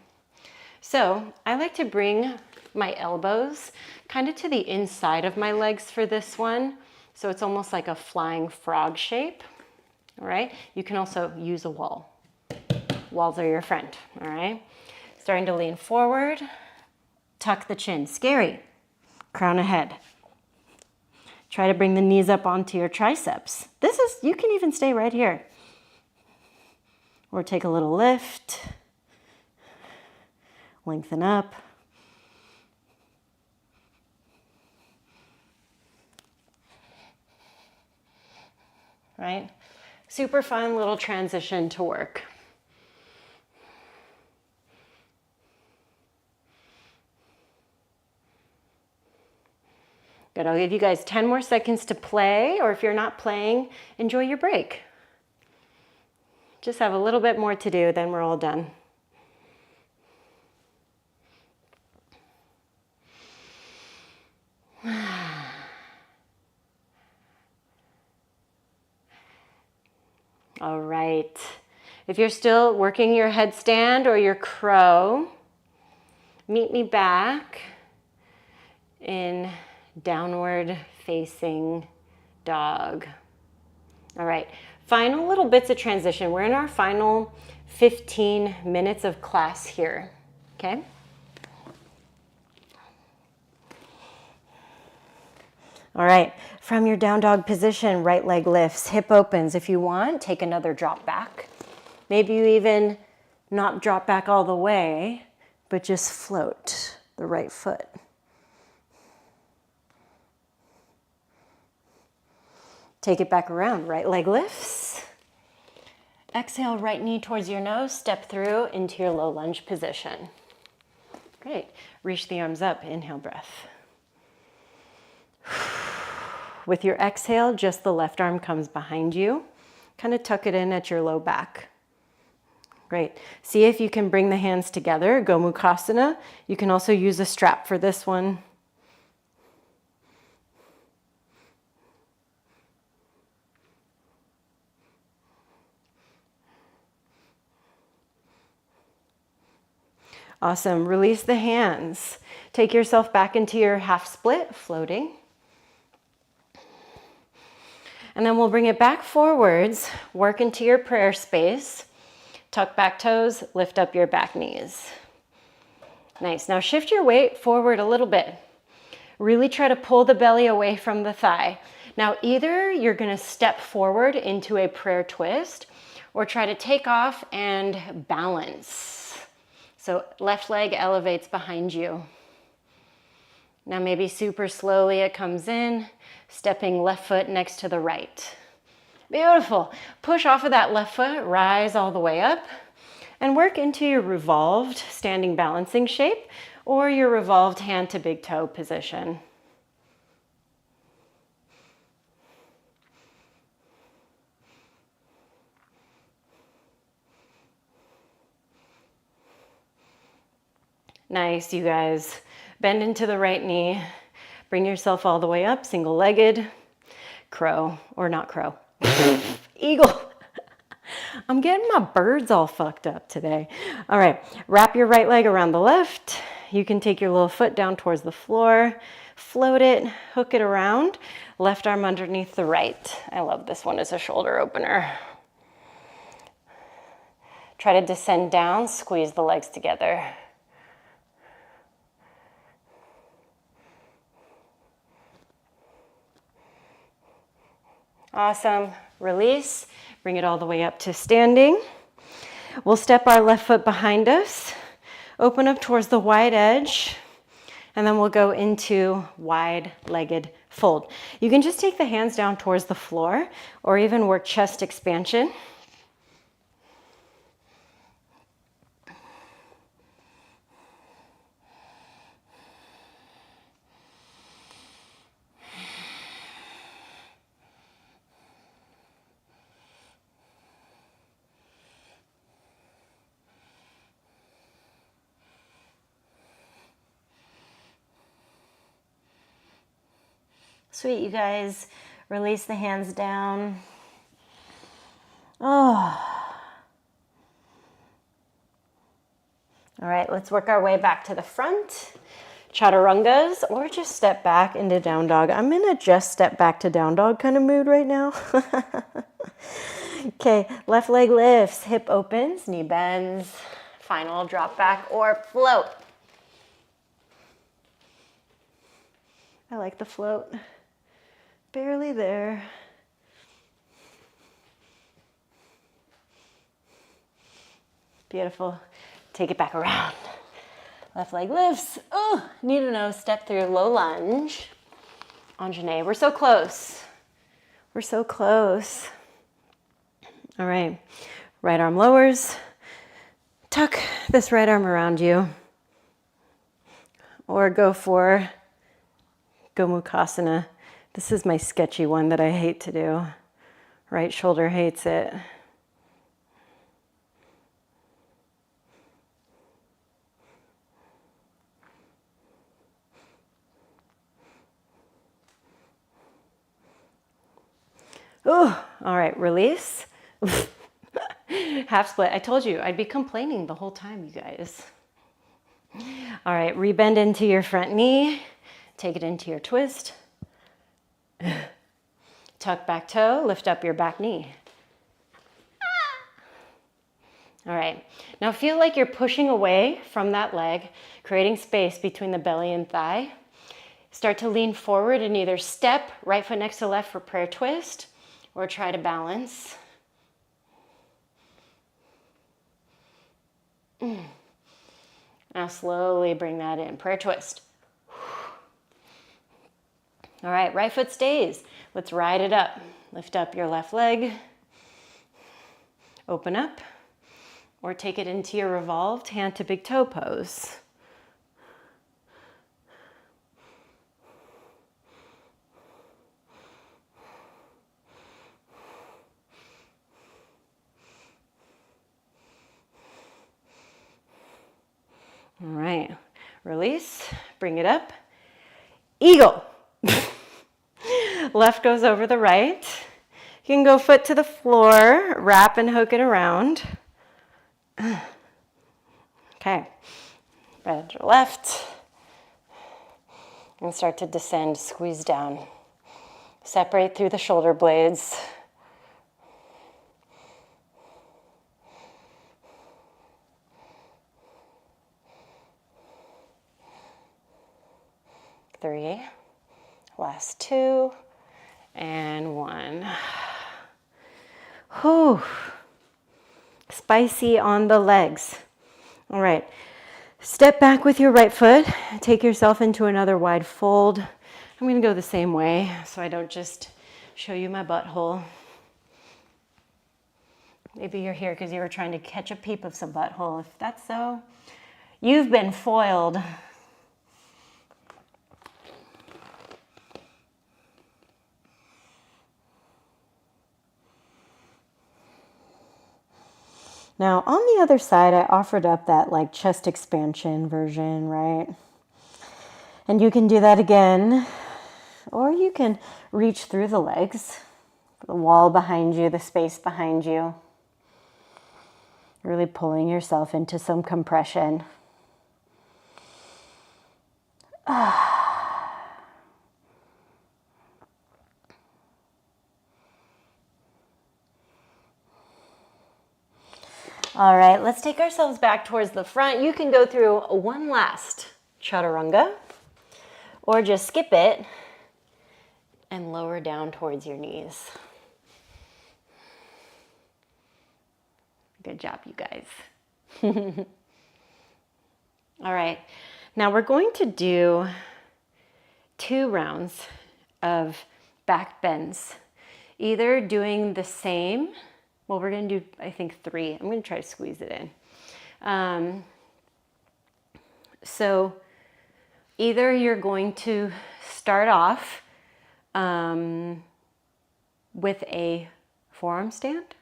So I like to bring my elbows kind of to the inside of my legs for this one. So it's almost like a flying frog shape, all right? You can also use a wall. Walls are your friend, all right? Starting to lean forward, tuck the chin, scary, crown ahead. Try to bring the knees up onto your triceps. You can even stay right here. Or take a little lift, lengthen up. Right? Super fun little transition to work. Good, I'll give you guys 10 more seconds to play, or if you're not playing, enjoy your break. Just have a little bit more to do, then we're all done. All right, if you're still working your headstand or your crow, meet me back in downward facing dog. All right, final little bits of transition. We're in our final 15 minutes of class here, okay? All right, from your down dog position, right leg lifts, hip opens. If you want, take another drop back. Maybe you even not drop back all the way, but just float the right foot. Take it back around, right leg lifts. Exhale, right knee towards your nose, step through into your low lunge position. Great, reach the arms up, inhale breath. With your exhale, just the left arm comes behind you. Kind of tuck it in at your low back. Great. See if you can bring the hands together, Gomukhasana. You can also use a strap for this one. Awesome. Release the hands. Take yourself back into your half split, floating. And then we'll bring it back forwards, work into your prayer space. Tuck back toes, lift up your back knees. Nice. Now shift your weight forward a little bit. Really try to pull the belly away from the thigh. Now either you're going to step forward into a prayer twist or try to take off and balance. So left leg elevates behind you. Now maybe super slowly it comes in, stepping left foot next to the right. Beautiful. Push off of that left foot, rise all the way up, and work into your revolved standing balancing shape or your revolved hand to big toe position. Nice, you guys. Bend into the right knee. Bring yourself all the way up, single-legged. Crow, or not crow. Eagle. I'm getting my birds all fucked up today. All right, wrap your right leg around the left. You can take your little foot down towards the floor, float it, hook it around, left arm underneath the right. I love this one as a shoulder opener. Try to descend down, squeeze the legs together. Awesome. Release. Bring it all the way up to standing. We'll step our left foot behind us, open up towards the wide edge, and then we'll go into wide-legged fold. You can just take the hands down towards the floor or even work chest expansion. Sweet, you guys. Release the hands down. Oh. All right, let's work our way back to the front. Chaturangas, or just step back into down dog. I'm in a just step back to down dog kind of mood right now. Okay, left leg lifts, hip opens, knee bends, final drop back or float. I like the float. Barely there. Beautiful. Take it back around. Left leg lifts. Oh, knee to nose, step through, low lunge. Anjane, we're so close. We're so close. All right, right arm lowers. Tuck this right arm around you. Or go for Gomukhasana. This is my sketchy one that I hate to do. Right shoulder hates it. Oh, all right, release. Half split. I told you I'd be complaining the whole time, you guys. All right, rebend into your front knee. Take it into your twist. Tuck back toe, lift up your back knee. All right, now feel like you're pushing away from that leg, creating space between the belly and thigh. Start to lean forward and either step right foot next to left for prayer twist or try to balance. Now slowly bring that in, prayer twist. All right, right foot stays. Let's ride it up. Lift up your left leg. Open up. Or take it into your revolved hand to big toe pose. All right, release, bring it up. Eagle. Left goes over the right. You can go foot to the floor, wrap and hook it around. Okay, right or left. And start to descend, squeeze down. Separate through the shoulder blades. Three, last two, and one. Whew. Spicy on the legs. All right, step back with your right foot. Take yourself into another wide fold. I'm gonna go the same way so I don't just show you my butthole. Maybe you're here because you were trying to catch a peep of some butthole. If that's so, you've been foiled. Now, on the other side, I offered up that like chest expansion version, right? And you can do that again, or you can reach through the legs, the wall behind you, the space behind you. Really pulling yourself into some compression. All right, let's take ourselves back towards the front. You can go through one last chaturanga, or just skip it and lower down towards your knees. Good job, you guys. All right, now we're going to do 2 rounds of back bends. Either doing the same, well, we're gonna do, I think 3. I'm gonna try to squeeze it in. So either you're going to start off with a forearm stand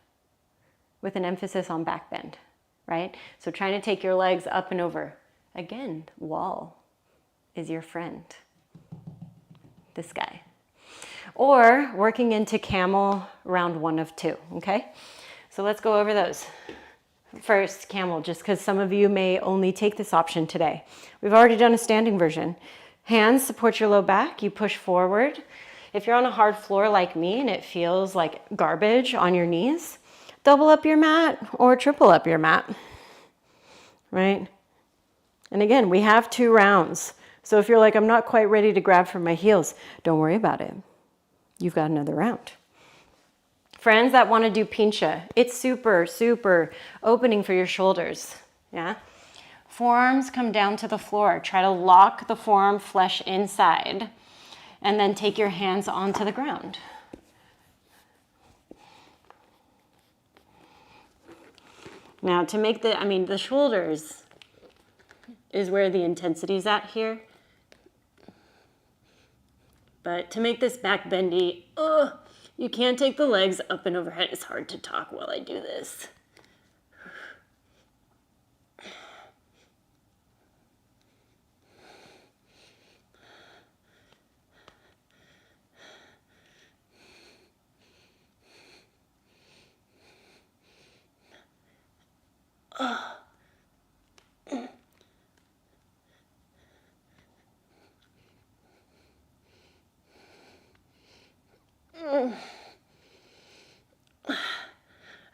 with an emphasis on back bend, right? So trying to take your legs up and over. Again, wall is your friend, this guy. Or working into camel round 1 of 2, okay? So let's go over those. First, camel, just because some of you may only take this option today. We've already done a standing version. Hands support your low back, you push forward. If you're on a hard floor like me and it feels like garbage on your knees, double up your mat or triple up your mat, right? And again, we have 2 rounds. So if you're like, I'm not quite ready to grab for my heels, don't worry about it. You've got another round. Friends that want to do pincha, it's super, super opening for your shoulders, yeah? Forearms come down to the floor. Try to lock the forearm flesh inside and then take your hands onto the ground. Now to make the shoulders is where the intensity is at here. But to make this back bendy, you can't take the legs up and overhead. It's hard to talk while I do this.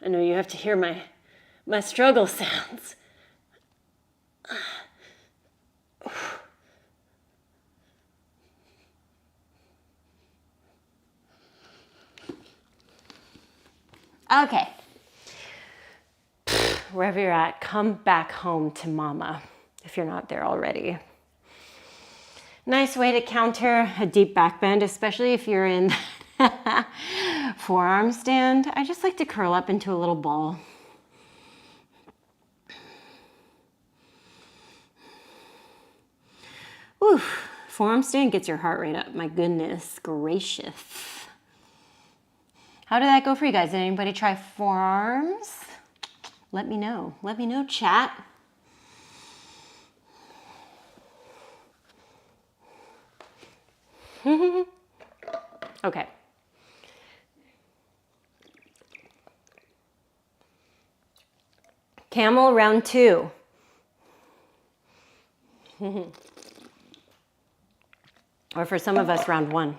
I know you have to hear my struggle sounds. Okay. Wherever you're at, come back home to mama if you're not there already. Nice way to counter a deep back bend, especially if you're in forearm stand. I just like to curl up into a little ball. Oof, forearm stand gets your heart rate up. My goodness gracious. How did that go for you guys? Did anybody try forearms? Let me know. Let me know, chat. Okay. Camel round 2. Or for some of us, round 1.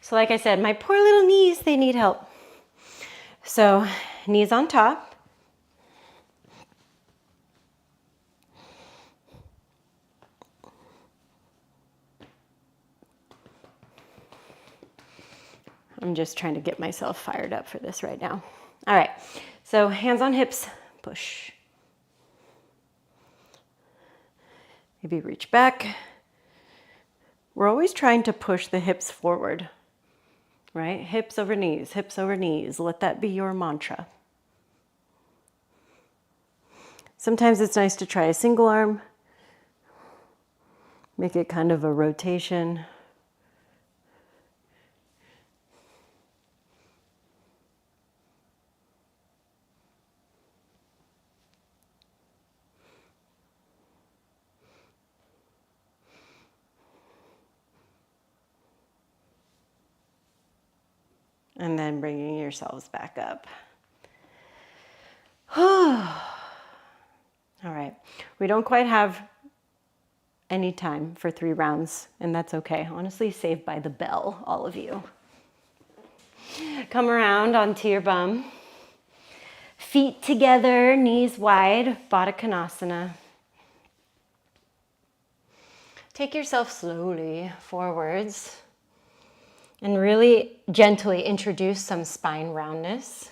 So like I said, my poor little knees, they need help. So knees on top. I'm just trying to get myself fired up for this right now. All right, so hands on hips, push. Maybe reach back. We're always trying to push the hips forward, right? Hips over knees, hips over knees. Let that be your mantra. Sometimes it's nice to try a single arm. Make it kind of a rotation. And then bringing yourselves back up. All right, we don't quite have any time for 3 rounds, and that's okay. Honestly, saved by the bell, all of you. Come around onto your bum. Feet together, knees wide, Baddha Konasana. Take yourself slowly forwards and really gently introduce some spine roundness.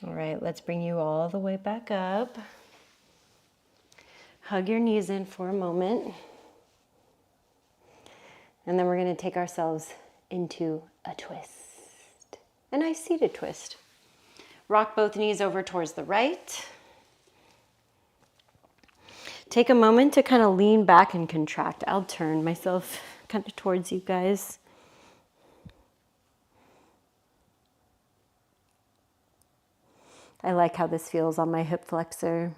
All right, let's bring you all the way back up. Hug your knees in for a moment. And then we're going to take ourselves into a twist. A nice seated twist. Rock both knees over towards the right. Take a moment to kind of lean back and contract. I'll turn myself kind of towards you guys. I like how this feels on my hip flexor.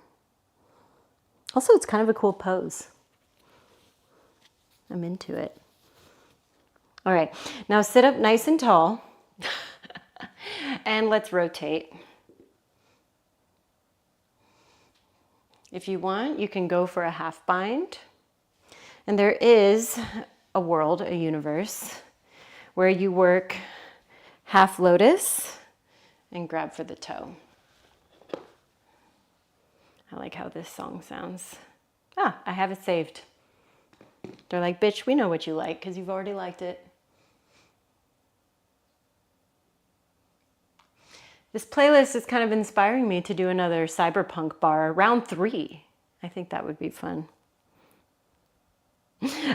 Also, it's kind of a cool pose. I'm into it. All right, now sit up nice and tall. And let's rotate. If you want, you can go for a half bind. And there is a world, a universe, where you work half lotus and grab for the toe. I like how this song sounds. Ah, I have it saved. They're like, bitch, we know what you like because you've already liked it. This playlist is kind of inspiring me to do another cyberpunk bar, round 3. I think that would be fun.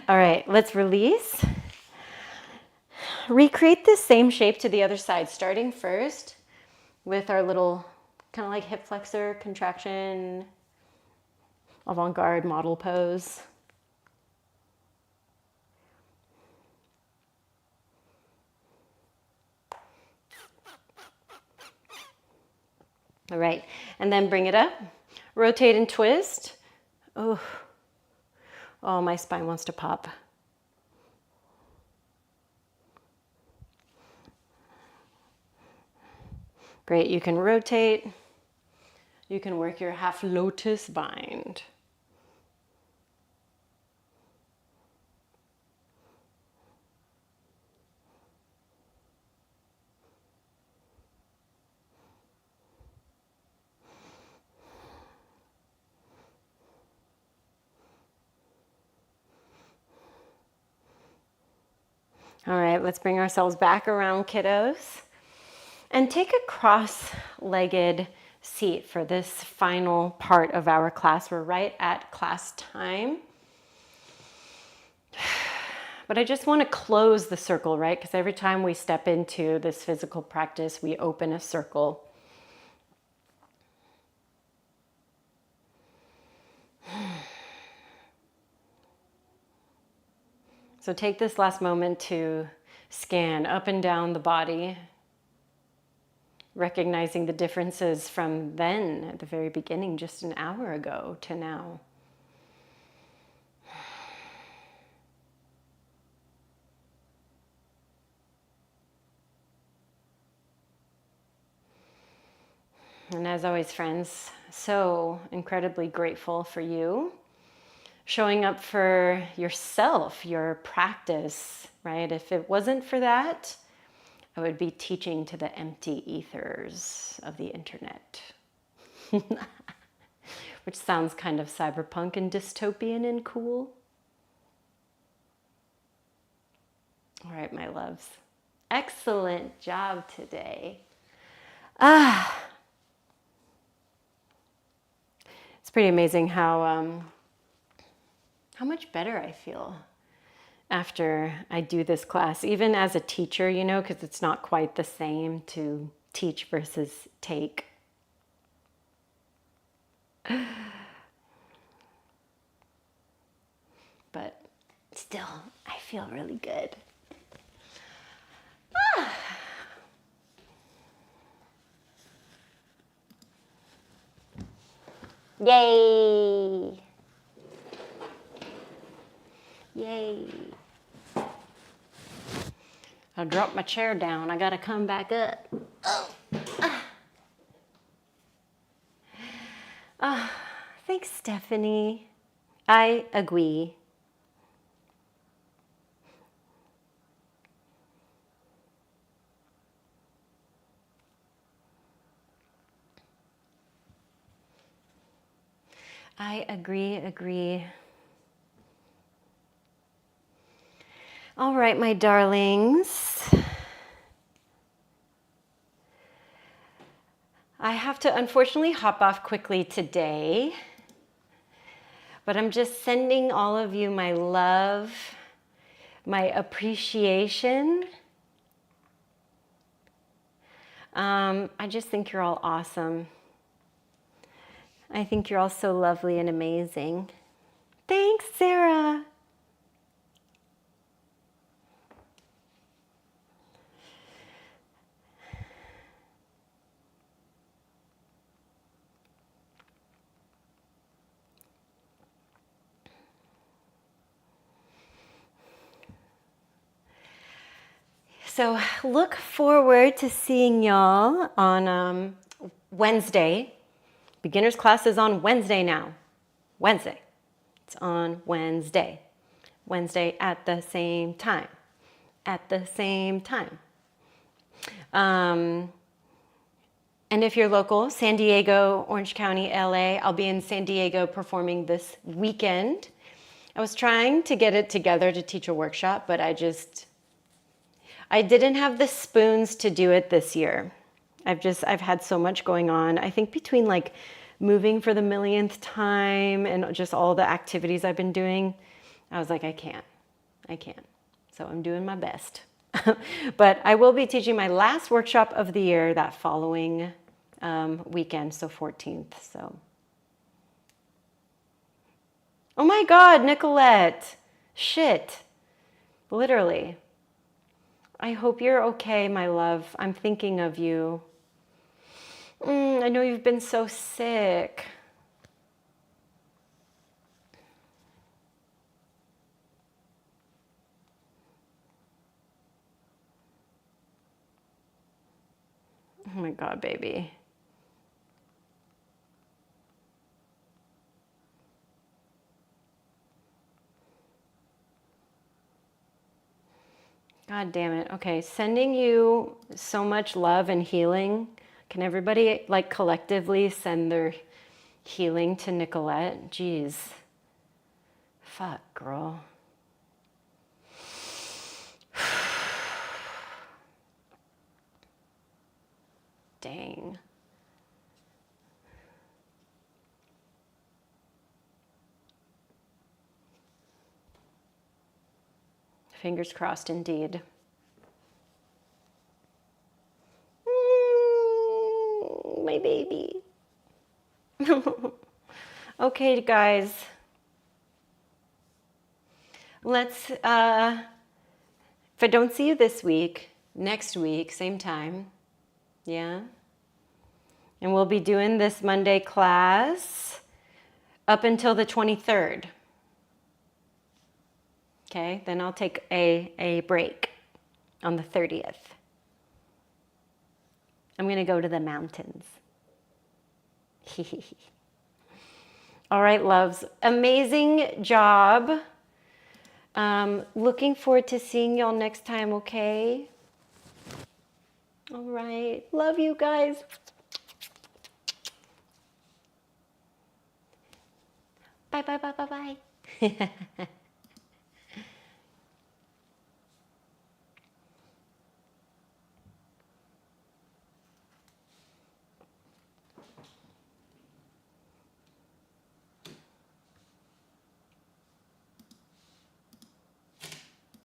All right, let's release. Recreate this same shape to the other side, starting first with our little kind of like hip flexor contraction, avant-garde model pose. All right, and then bring it up, rotate and twist. Oh, my spine wants to pop. Great, you can rotate. You can work your half lotus bind. All right, let's bring ourselves back around, kiddos. And take a cross-legged seat for this final part of our class. We're right at class time. But I just want to close the circle, right? Because every time we step into this physical practice, we open a circle. So take this last moment to scan up and down the body, recognizing the differences from then at the very beginning, just an hour ago, to now. And as always, friends, so incredibly grateful for you showing up for yourself, your practice, right? If it wasn't for that, I would be teaching to the empty ethers of the internet. Which sounds kind of cyberpunk and dystopian and cool. All right, my loves. Excellent job today. It's pretty amazing how much better I feel after I do this class, even as a teacher, you know, because it's not quite the same to teach versus take. But still, I feel really good. Yay! Yay! I dropped my chair down. I gotta come back up. Thanks, Stephanie. I agree. I agree. All right, my darlings. I have to unfortunately hop off quickly today, but I'm just sending all of you my love, my appreciation. I just think you're all awesome. I think you're all so lovely and amazing. Thanks, Sarah. So look forward to seeing y'all on Wednesday. Beginner's class is on Wednesday now. Wednesday. It's on Wednesday. Wednesday at the same time. At the same time. And if you're local, San Diego, Orange County, LA, I'll be in San Diego performing this weekend. I was trying to get it together to teach a workshop, but I didn't have the spoons to do it this year. I've had so much going on. I think between like moving for the millionth time and just all the activities I've been doing, I was like, I can't. So I'm doing my best. But I will be teaching my last workshop of the year that following weekend, so 14th. So, oh my God, Nicolette, shit, literally. I hope you're okay, my love. I'm thinking of you. I know you've been so sick. Oh my God, baby. God damn it. Okay, sending you so much love and healing. Can everybody like collectively send their healing to Nicolette? Jeez. Fuck, girl. Dang. Fingers crossed indeed. My baby. Okay, guys. Let's, if I don't see you this week, next week, same time. Yeah. And we'll be doing this Monday class up until the 23rd. Okay, then I'll take a break on the 30th. I'm going to go to the mountains. All right, loves. Amazing job. Looking forward to seeing y'all next time, okay? All right. Love you guys. Bye, bye, bye, bye, bye.